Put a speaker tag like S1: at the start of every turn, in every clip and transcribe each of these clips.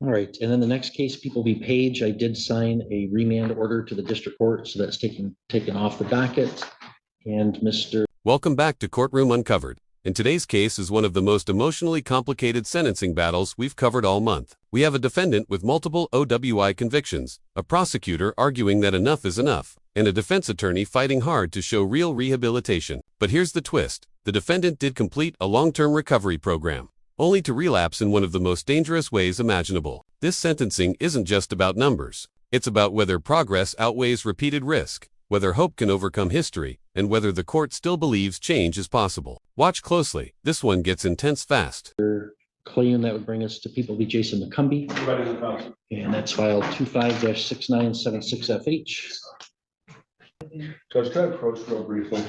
S1: All right, and then the next case, People v. Page, I did sign a remand order to the district court, so that's taken off the docket. And Mr.
S2: Welcome back to Courtroom Uncovered. And today's case is one of the most emotionally complicated sentencing battles we've covered all month. We have a defendant with multiple OWI convictions, a prosecutor arguing that enough is enough, and a defense attorney fighting hard to show real rehabilitation. But here's the twist. The defendant did complete a long-term recovery program, only to relapse in one of the most dangerous ways imaginable. This sentencing isn't just about numbers. It's about whether progress outweighs repeated risk, whether hope can overcome history, and whether the court still believes change is possible. Watch closely. This one gets intense fast.
S1: Claim that would bring us to People v. Jason McCumbee. And that's file 25-6976FH.
S3: Judge, can I approach real briefly?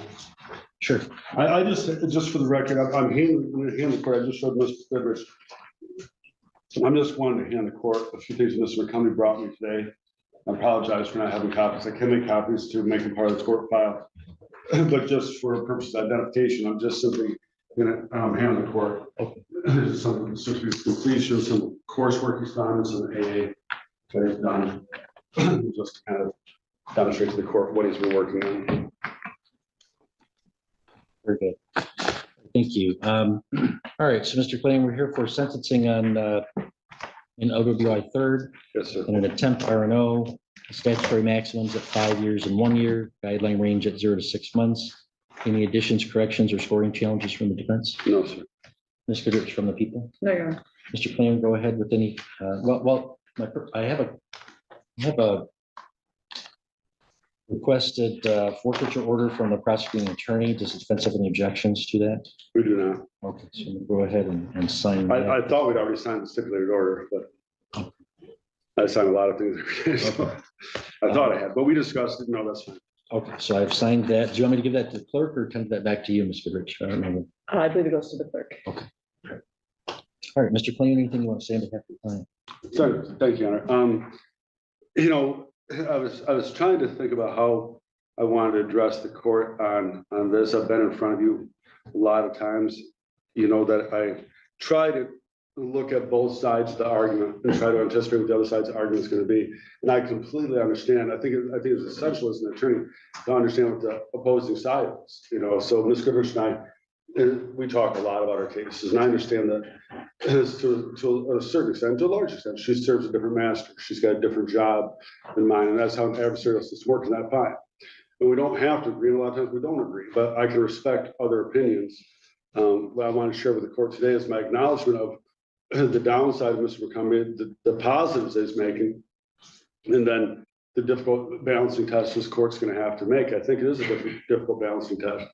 S1: Sure.
S3: I just for the record, I'm handing the court. I just showed Mr. Fiddrich. I'm just wanting to hand the court a few things Mr. McCumbee brought me today. I apologize for not having copies. I can make copies to make them part of the court file, but just for purposes of identification, I'm just simply going to hand the court some completion, some coursework he's done, and some AA that he's done, just to kind of demonstrate to the court what he's been working on.
S1: Very good. Thank you. All right, so Mr. Clay, we're here for sentencing on in OWI third.
S3: Yes, sir.
S1: In an attempt R&O, statutory maximums at 5 years and 1 year, guideline range at 0 to 6 months. Any additions, corrections, or scoring challenges from the defense?
S3: No, sir.
S1: Ms. Goodrich from the people?
S4: No, Your Honor.
S1: Mr. Clay, go ahead with any. I have a requested forfeiture order from the prosecuting attorney. Does the defense have any objections to that?
S3: We do not.
S1: Okay, so we'll go ahead and sign that.
S3: I thought we'd already signed the stipulated order, but I signed a lot of things every day, so I thought I had, but we discussed it. No, that's fine.
S1: Okay, so I've signed that. Do you want me to give that to the clerk or turn that back to you, Mr. Rich? I don't remember.
S4: I believe it goes to the clerk.
S1: Okay. All right, Mr. Klein, anything you want to say on behalf of the client?
S3: Sorry, thank you, Honor. I was trying to think about how I wanted to address the court on this. I've been in front of you a lot of times. You know that I try to look at both sides of the argument and try to anticipate what the other side's argument is going to be. And I completely understand. I think it's essential as an attorney to understand what the opposing side is. So Ms. Goodrich and I, we talk a lot about our cases, and I understand that to a certain extent, to a large extent, she serves a different master. She's got a different job than mine, and that's how an adversarial system works, and that's fine. And we don't have to agree, and a lot of times we don't agree, but I can respect other opinions. What I want to share with the court today is my acknowledgement of the downside of Mr. McCumbee, the positives that he's making, and then the difficult balancing test this court's going to have to make. I think it is a difficult balancing test.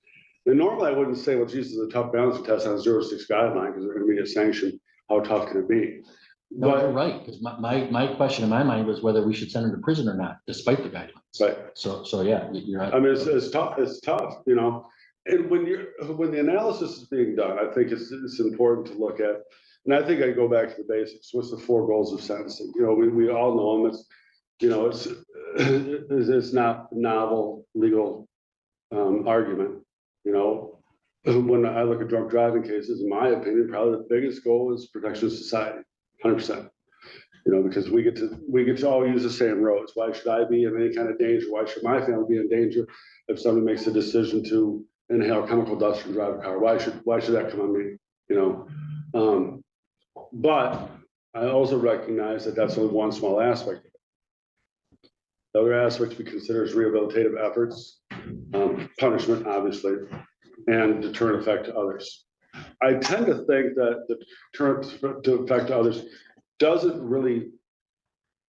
S3: And normally I wouldn't say, well, Jesus, a tough balancing test on a 0 to 6 guideline because they're going to be a sanction. How tough can it be?
S1: No, you're right, because my question in my mind was whether we should send him to prison or not, despite the guidelines.
S3: Right.
S1: So yeah, you're right.
S3: I mean, it's tough. It's tough, And when the analysis is being done, I think it's important to look at. And I think I go back to the basics. What's the 4 goals of sentencing? We all know them. It's not novel legal argument. When I look at drunk driving cases, in my opinion, probably the biggest goal is protection of society, 100%. Because we get to all use the same roads. Why should I be in any kind of danger? Why should my family be in danger if somebody makes a decision to inhale chemical dust and drive a car? Why should that come on me? But I also recognize that that's only one small aspect of it. The other aspect we consider is rehabilitative efforts, punishment, obviously, and deterrent effect to others. I tend to think that the deterrent effect to others doesn't really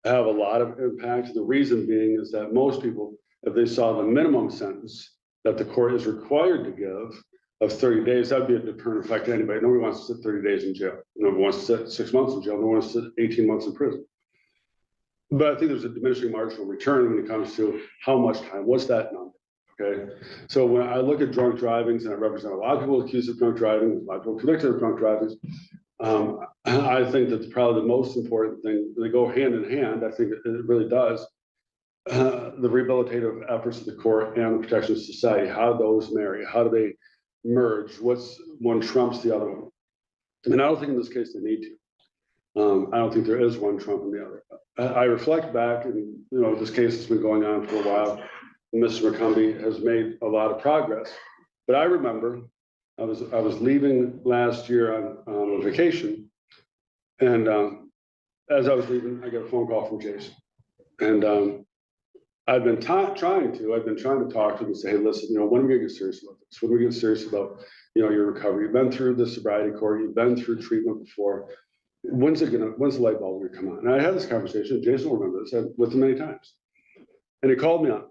S3: have a lot of impact. The reason being is that most people, if they saw the minimum sentence that the court is required to give of 30 days, that'd be a deterrent effect to anybody. Nobody wants to sit 30 days in jail. Nobody wants to sit 6 months in jail. Nobody wants to sit 18 months in prison. But I think there's a diminishing marginal return when it comes to how much time. What's that number? Okay. So when I look at drunk drivings, and I represent a lot of people accused of drunk driving, a lot of people convicted of drunk drivings, I think that's probably the most important thing. They go hand in hand. I think it really does. The rehabilitative efforts of the court and the protection of society, how those marry, how do they merge? What's one trumps the other one? And I don't think in this case they need to. I don't think there is one trumping the other. I reflect back and, this case has been going on for a while. Mr. McCumbee has made a lot of progress, but I remember I was leaving last year on vacation, and as I was leaving, I got a phone call from Jason, and I've been trying to talk to him and say, hey, listen, when are we gonna get serious about this? When are we get serious about, your recovery? You've been through the sobriety court, you've been through treatment before. When's the light bulb gonna come on? And I had this conversation, Jason will remember this, with him many times. And he called me on,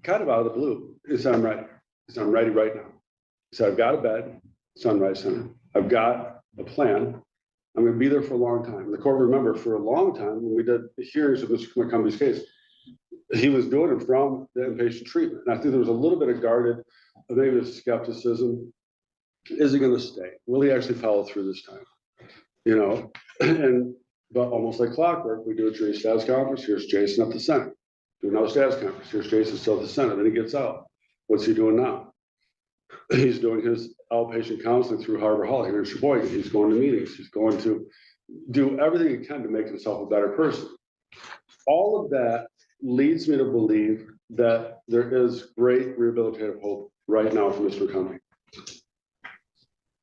S3: kind of out of the blue. He said, I'm ready. He said, I'm ready right now. He said, I've got a bed, Sunrise Center. I've got a plan. I'm gonna be there for a long time. And the court, remember, for a long time, when we did the hearings of Mr. McCumbie's case, he was doing it from the inpatient treatment. And I think there was a little bit of guarded, maybe skepticism. Is he gonna stay? Will he actually follow through this time? But almost like clockwork, we do a jury status conference. Here's Jason at the center. Do another status conference. Here's Jason still at the center. Then he gets out. What's he doing now? He's doing his outpatient counseling through Harbor Hall here in Sheboygan. He's going to meetings. He's going to do everything he can to make himself a better person. All of that leads me to believe that there is great rehabilitative hope right now for Mr. McCumbee.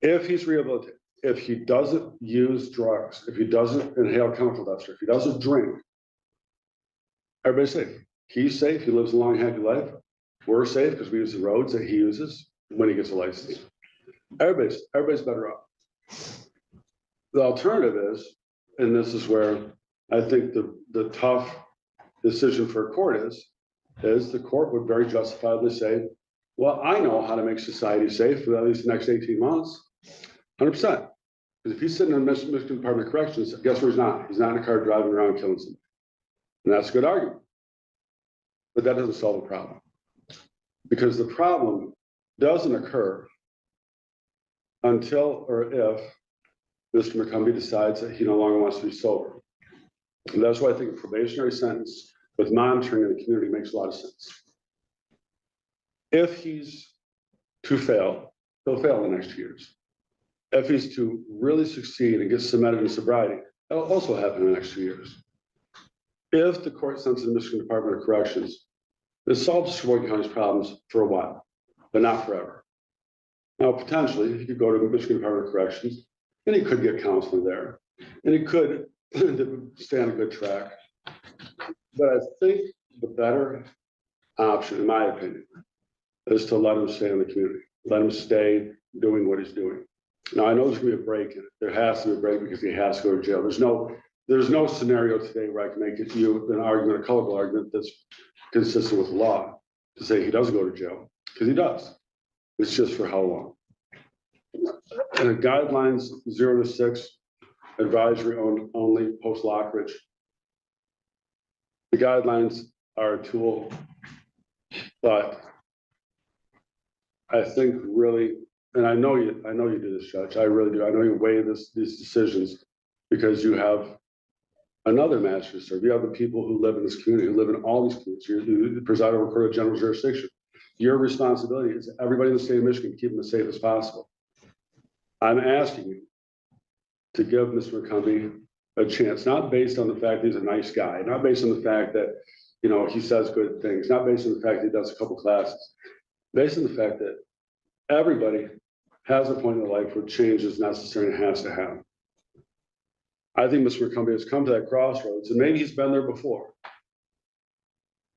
S3: If he's rehabilitated, if he doesn't use drugs, if he doesn't inhale chemical dust, if he doesn't drink, everybody's safe. He's safe. He lives a long, happy life. We're safe because we use the roads that he uses when he gets a license. Everybody's better off. The alternative is, and this is where I think the tough decision for a court is the court would very justifiably say, well, I know how to make society safe for at least the next 18 months, 100%. Because if he's sitting in the Michigan Department of Corrections, guess where he's not? He's not in a car driving around killing somebody. And that's a good argument. But that doesn't solve the problem. Because the problem doesn't occur until or if Mr. McCumbee decides that he no longer wants to be sober. And that's why I think a probationary sentence with monitoring in the community makes a lot of sense. If he's to fail, he'll fail in the next 2 years. If he's to really succeed and get cemented in sobriety, that'll also happen in the next 2 years. If the court sends to the Michigan Department of Corrections, this solves Sheboygan County's problems for a while, but not forever. Now, potentially, he could go to the Michigan Department of Corrections, and he could get counseling there, and he could stay on a good track. But I think the better option, in my opinion, is to let him stay in the community, let him stay doing what he's doing. Now, I know there's gonna be a break in it. There has to be a break because he has to go to jail. There's no scenario today where I can make it you an argument, a colorful argument that's consistent with the law to say he does go to jail, because he does. It's just for how long. And the guidelines 0 to 6, advisory only, post Lockridge. The guidelines are a tool, but I think really, and I know you do this, Judge. I really do. I know you weigh these decisions because you have another master serve. You have the people who live in this community, who live in all these communities. You preside over court of general jurisdiction. Your responsibility is everybody in the state of Michigan to keep them as safe as possible. I'm asking you to give Mr. McCumbee a chance, not based on the fact that he's a nice guy, not based on the fact that, he says good things, not based on the fact that he does a couple classes, based on the fact that everybody has a point in their life where change is necessary and has to happen. I think Mr. McCumbee has come to that crossroads, and maybe he's been there before.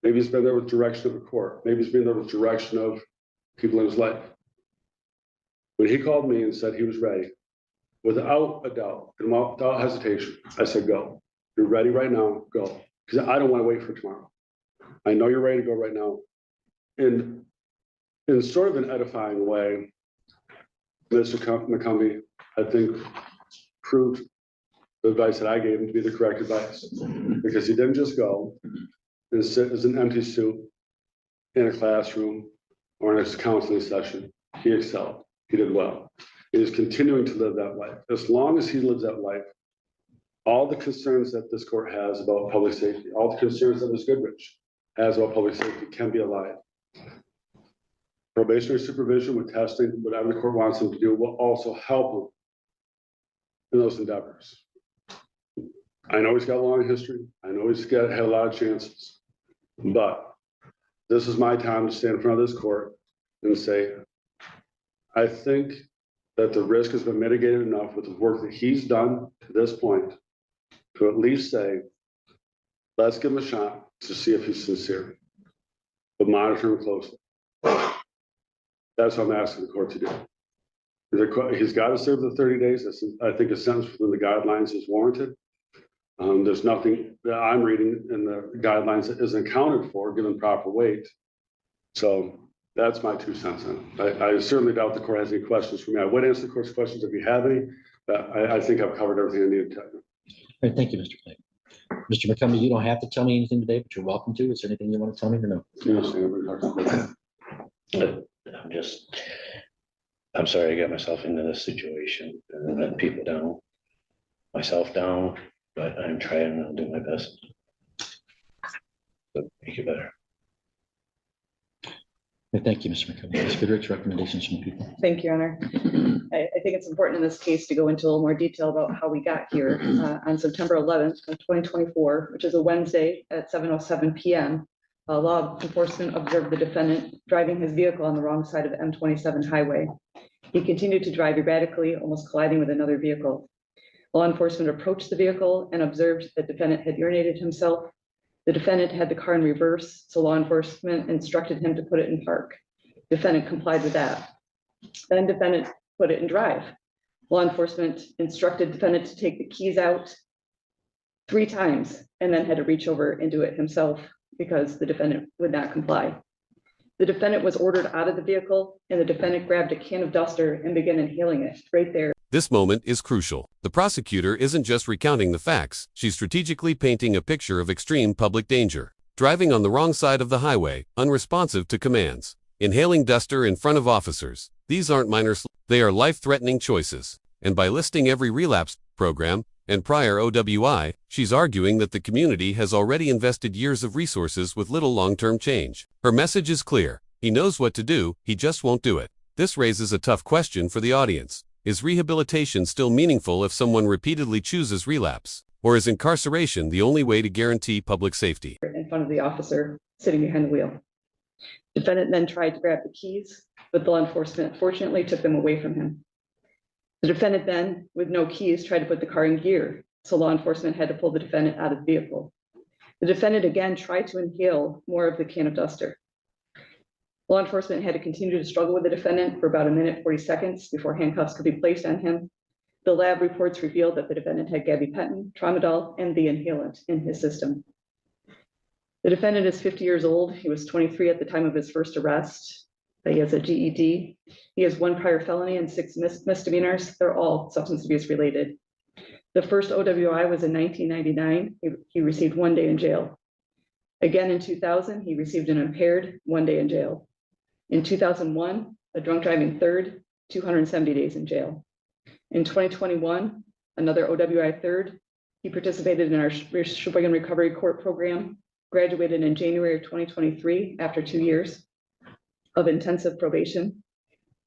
S3: Maybe he's been there with direction of the court. Maybe he's been there with direction of people in his life. When he called me and said he was ready, without a doubt and without hesitation, I said, go. You're ready right now, go. Because I don't want to wait for tomorrow. I know you're ready to go right now. And in sort of an edifying way, Mr. McCumbee, I think, proved the advice that I gave him to be the correct advice. Because he didn't just go and sit as an empty suit in a classroom or in a counseling session. He excelled. He did well. He is continuing to live that life. As long as he lives that life, all the concerns that this court has about public safety, all the concerns that Ms. Goodrich has about public safety can be allayed. Probationary supervision with testing, whatever the court wants him to do, will also help him in those endeavors. I know he's got a long history. I know had a lot of chances. But this is my time to stand in front of this court and say, I think that the risk has been mitigated enough with the work that he's done to this point to at least say, let's give him a shot to see if he's sincere, but monitor him closely. That's what I'm asking the court to do. He's got to serve the 30 days. I think a sentence within the guidelines is warranted. There's nothing that I'm reading in the guidelines that isn't accounted for, given proper weight. So that's my 2 cents on it. I certainly doubt the court has any questions for me. I would answer the court's questions if you have any, but I think I've covered everything I needed to.
S1: All right, thank you, Mr. Clay. Mr. McCombie, you don't have to tell me anything today, but you're welcome to. Is there anything you want to tell me or no?
S4: I'm sorry I got myself into this situation and let people down, myself down, but I'm trying to do my best to make it better.
S1: Thank you, Mr. McCombie. Ms. Goodrich, recommendations from people.
S5: Thank you, Your Honor. I think it's important in this case to go into a little more detail about how we got here. On September 11th of 2024, which is a Wednesday at 7:07 p.m., law enforcement observed the defendant driving his vehicle on the wrong side of the M27 highway. He continued to drive erratically, almost colliding with another vehicle. Law enforcement approached the vehicle and observed that the defendant had urinated himself. The defendant had the car in reverse, so law enforcement instructed him to put it in park. Defendant complied with that. Then defendant put it in drive. Law enforcement instructed defendant to take the keys out 3 times and then had to reach over and do it himself because the defendant would not comply. The defendant was ordered out of the vehicle and the defendant grabbed a can of duster and began inhaling it right there.
S2: This moment is crucial. The prosecutor isn't just recounting the facts, she's strategically painting a picture of extreme public danger. Driving on the wrong side of the highway, unresponsive to commands, inhaling duster in front of officers. These aren't minor, they are life-threatening choices. And by listing every relapse program and prior OWI, she's arguing that the community has already invested years of resources with little long-term change. Her message is clear. He knows what to do, he just won't do it. This raises a tough question for the audience. Is rehabilitation still meaningful if someone repeatedly chooses relapse? Or is incarceration the only way to guarantee public safety?
S5: In front of the officer sitting behind the wheel. Defendant then tried to grab the keys, but law enforcement fortunately took them away from him. The defendant then, with no keys, tried to put the car in gear, so law enforcement had to pull the defendant out of the vehicle. The defendant again tried to inhale more of the can of duster. Law enforcement had to continue to struggle with the defendant for about 1:40 before handcuffs could be placed on him. The lab reports revealed that the defendant had gabapentin, tramadol, and the inhalant in his system. The defendant is 50 years old. He was 23 at the time of his first arrest. He has a GED. He has 1 prior felony and 6 misdemeanors. They're all substance abuse related. The first OWI was in 1999. He received 1 day in jail. Again in 2000, he received an impaired 1 day in jail. In 2001, a drunk driving third, 270 days in jail. In 2021, another OWI third. He participated in our Sheboygan Recovery Court program, graduated in January of 2023 after 2 years of intensive probation,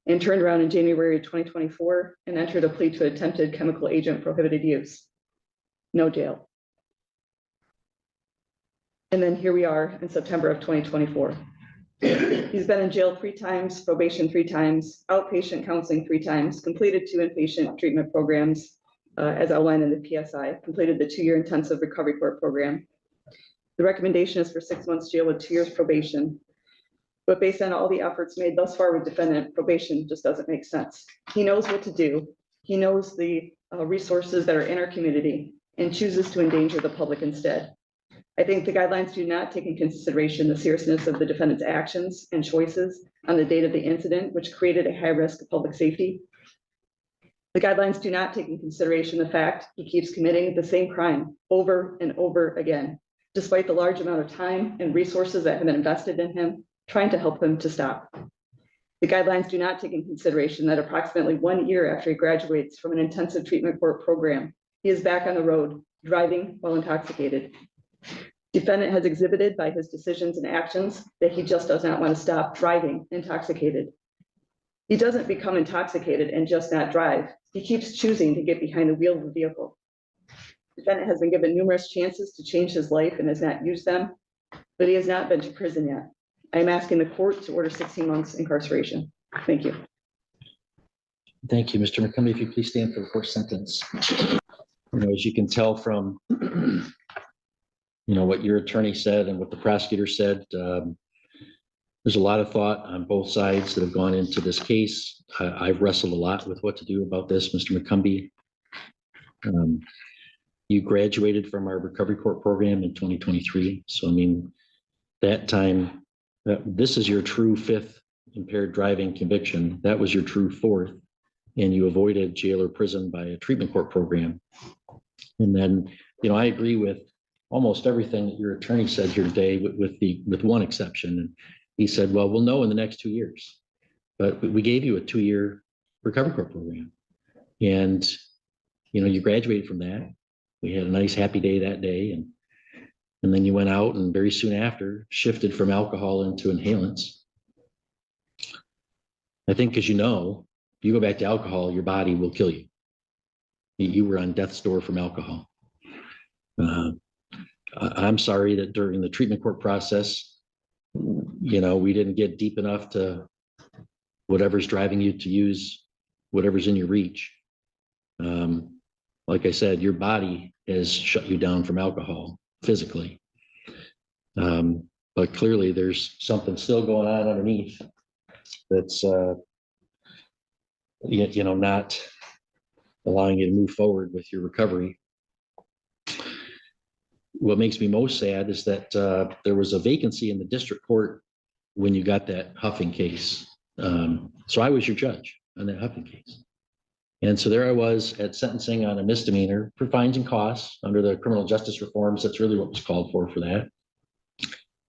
S5: and turned around in January of 2024 and entered a plea to attempted chemical agent prohibited use. No jail. And then here we are in September of 2024. He's been in jail 3 times, probation 3 times, outpatient counseling 3 times, completed 2 inpatient treatment programs, as outlined in the PSI, completed the 2-year intensive recovery court program. The recommendation is for 6 months jail with 2 years probation. But based on all the efforts made thus far with defendant, probation just doesn't make sense. He knows what to do. He knows the resources that are in our community and chooses to endanger the public instead. I think the guidelines do not take into consideration the seriousness of the defendant's actions and choices on the date of the incident, which created a high risk of public safety. The guidelines do not take into consideration the fact he keeps committing the same crime over and over again, despite the large amount of time and resources that have been invested in him, trying to help him to stop. The guidelines do not take into consideration that approximately 1 year after he graduates from an intensive treatment court program, he is back on the road, driving while intoxicated. Defendant has exhibited by his decisions and actions that he just does not want to stop driving intoxicated. He doesn't become intoxicated and just not drive. He keeps choosing to get behind the wheel of the vehicle. Defendant has been given numerous chances to change his life and has not used them, but he has not been to prison yet. I am asking the court to order 16 months incarceration. Thank you.
S1: Thank you, Mr. McCombie. If you please stand for the first sentence. As you can tell from, what your attorney said and what the prosecutor said, there's a lot of thought on both sides that have gone into this case. I've wrestled a lot with what to do about this, Mr. McCombie. You graduated from our recovery court program in 2023. So, that time, this is your true fifth impaired driving conviction. That was your true fourth. And you avoided jail or prison by a treatment court program. And then, I agree with almost everything that your attorney said here today, with one exception. And he said, well, we'll know in the next 2 years. But we gave you a 2-year recovery court program. And, you graduated from that. We had a nice happy day that day. And then you went out and very soon after shifted from alcohol into inhalants. I think, as you know, if you go back to alcohol, your body will kill you. You were on death's door from alcohol. I'm sorry that during the treatment court process, we didn't get deep enough to whatever's driving you to use whatever's in your reach. Like I said, your body has shut you down from alcohol physically. But clearly there's something still going on underneath that's, not allowing you to move forward with your recovery. What makes me most sad is that there was a vacancy in the district court when you got that huffing case. So I was your judge on that huffing case. And so there I was at sentencing on a misdemeanor for fines and costs under the criminal justice reforms. That's really what was called for that.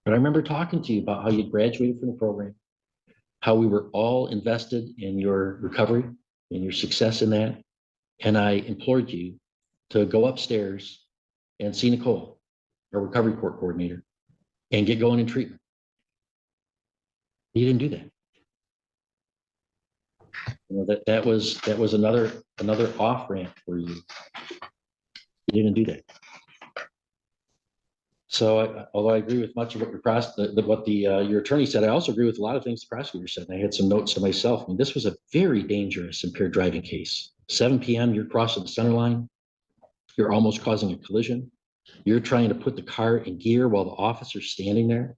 S1: But I remember talking to you about how you graduated from the program, how we were all invested in your recovery and your success in that. And I implored you to go upstairs and see Nicole, our recovery court coordinator, and get going in treatment. You didn't do that. That was another off ramp for you. You didn't do that. So although I agree with much of what your attorney said, I also agree with a lot of things the prosecutor said. And I had some notes to myself. This was a very dangerous impaired driving case. 7 p.m., you're crossing the center line. You're almost causing a collision. You're trying to put the car in gear while the officer's standing there.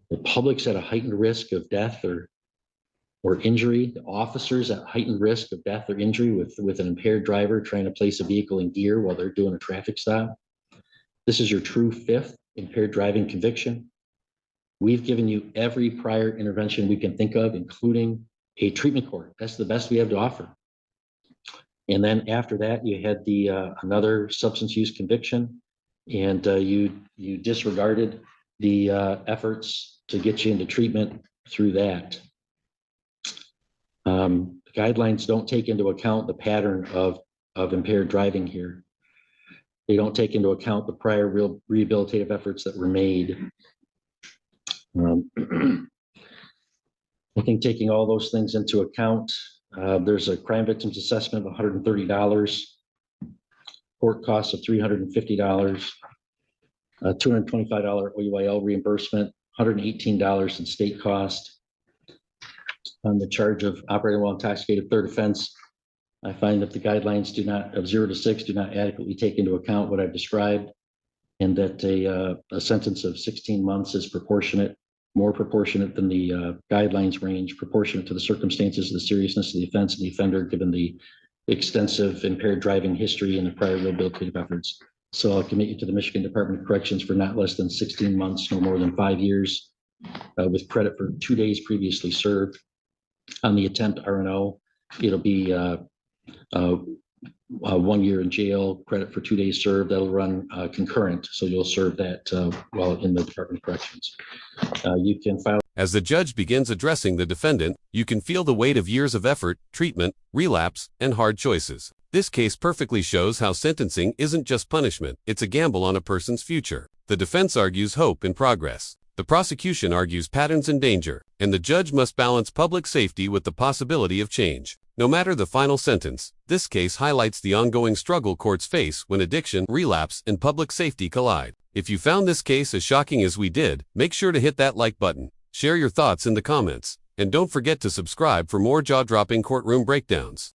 S1: The public's at a heightened risk of death or injury. The officer's at heightened risk of death or injury with an impaired driver trying to place a vehicle in gear while they're doing a traffic stop. This is your true fifth impaired driving conviction. We've given you every prior intervention we can think of, including a treatment court. That's the best we have to offer. And then after that, you had another substance use conviction, and you disregarded the efforts to get you into treatment through that. Guidelines don't take into account the pattern of impaired driving here. They don't take into account the prior real rehabilitative efforts that were made. I think taking all those things into account, there's a crime victims assessment of $130, court costs of $350, $225 OUIL reimbursement, $118 in state cost. On the charge of operating while intoxicated, third offense, I find that the guidelines of 0 to 6 do not adequately take into account what I've described, and that a sentence of 16 months is proportionate, more proportionate than the guidelines range, proportionate to the circumstances, the seriousness of the offense and the offender, given the extensive impaired driving history and the prior rehabilitative efforts. So I'll commit you to the Michigan Department of Corrections for not less than 16 months, no more than 5 years, with credit for 2 days previously served. On the attempt RNO, it'll be 1 year in jail, credit for 2 days served. That'll run concurrent, so you'll serve that while in the Department of Corrections. You can file.
S2: As the judge begins addressing the defendant, you can feel the weight of years of effort, treatment, relapse, and hard choices. This case perfectly shows how sentencing isn't just punishment, it's a gamble on a person's future. The defense argues hope and progress. The prosecution argues patterns and danger, and the judge must balance public safety with the possibility of change. No matter the final sentence, this case highlights the ongoing struggle courts face when addiction, relapse, and public safety collide. If you found this case as shocking as we did, make sure to hit that like button, share your thoughts in the comments, and don't forget to subscribe for more jaw-dropping courtroom breakdowns.